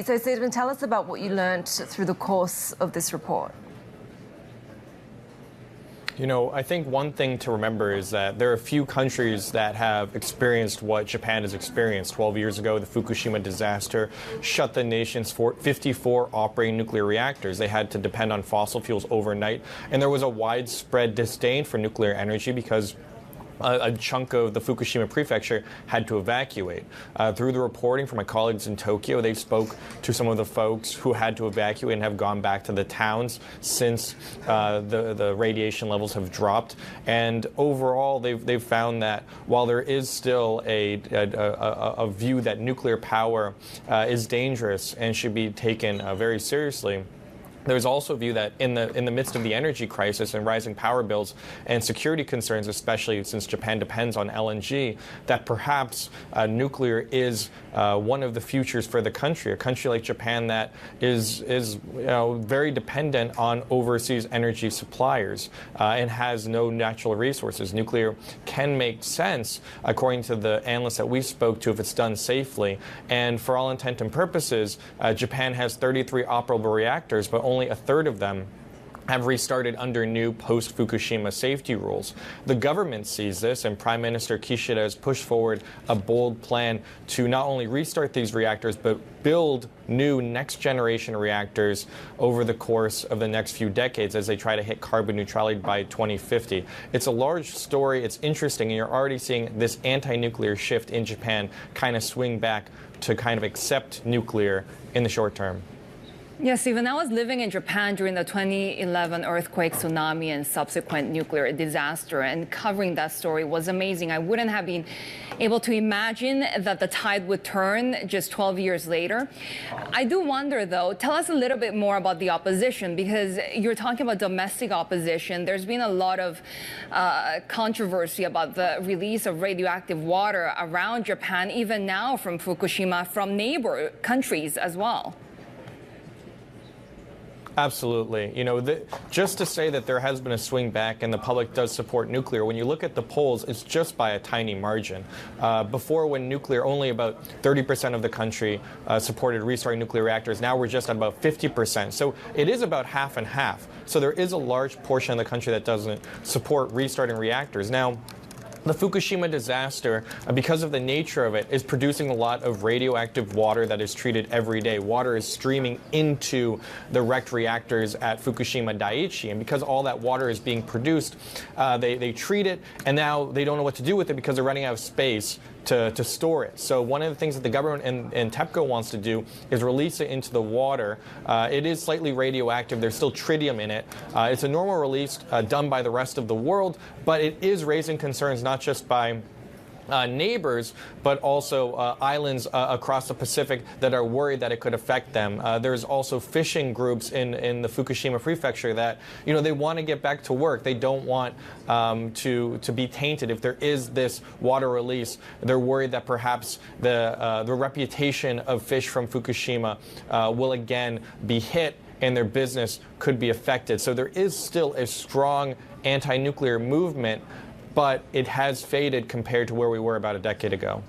So, Stephen, tell us about what you learned through the course of this report. You know, I think one thing to remember is that there are a few countries that have experienced what Japan has experienced. 12 years ago, the Fukushima disaster shut the nation's 54 operating nuclear reactors. They had to depend on fossil fuels overnight, and there was a widespread disdain for nuclear energy because a chunk of the Fukushima prefecture had to evacuate. Through the reporting from my colleagues in Tokyo, they spoke to some of the folks who had to evacuate and have gone back to the towns since the radiation levels have dropped. And overall, they've found that while there is still a view that nuclear power is dangerous and should be taken very seriously, there's also a view that in the midst of the energy crisis and rising power bills and security concerns, especially since Japan depends on LNG, that perhaps nuclear is one of the futures for the country. A country like Japan that is very dependent on overseas energy suppliers and has no natural resources. Nuclear can make sense, according to the analysts that we spoke to, if it's done safely. And for all intent and purposes, Japan has 33 operable reactors, but only a third of them have restarted under new post-Fukushima safety rules. The government sees this, and Prime Minister Kishida has pushed forward a bold plan to not only restart these reactors, but build new next-generation reactors over the course of the next few decades as they try to hit carbon neutrality by 2050. It's a large story, it's interesting, and you're already seeing this anti-nuclear shift in Japan kind of swing back to kind of accept nuclear in the short term. Yes, Stephen, I was living in Japan during the 2011 earthquake, tsunami, and subsequent nuclear disaster, and covering that story was amazing. I wouldn't have been able to imagine that the tide would turn just 12 years later. I do wonder, though, tell us a little bit more about the opposition, because you're talking about domestic opposition. There's been a lot of controversy about the release of radioactive water around Japan, even now from Fukushima, from neighbor countries as well. Absolutely. You know, just to say that there has been a swing back and the public does support nuclear, when you look at the polls, it's just by a tiny margin. Before, when nuclear, only about 30% of the country supported restarting nuclear reactors. Now we're just at about 50%. So it is about half and half. So there is a large portion of the country that doesn't support restarting reactors. Now, the Fukushima disaster, because of the nature of it, is producing a lot of radioactive water that is treated every day. Water is streaming into the wrecked reactors at Fukushima Daiichi, and because all that water is being produced, they treat it, and now they don't know what to do with it because they're running out of space to store it. So one of the things that the government and TEPCO wants to do is release it into the water. It is slightly radioactive. There's still tritium in it. It's a normal release done by the rest of the world, but it is raising concerns not just by neighbors, but also islands across the Pacific that are worried that it could affect them. There's also fishing groups in the Fukushima prefecture that, you know, they want to get back to work. They don't want to be tainted. If there is this water release, they're worried that perhaps the reputation of fish from Fukushima will again be hit and their business could be affected. So there is still a strong anti-nuclear movement, but it has faded compared to where we were about a decade ago.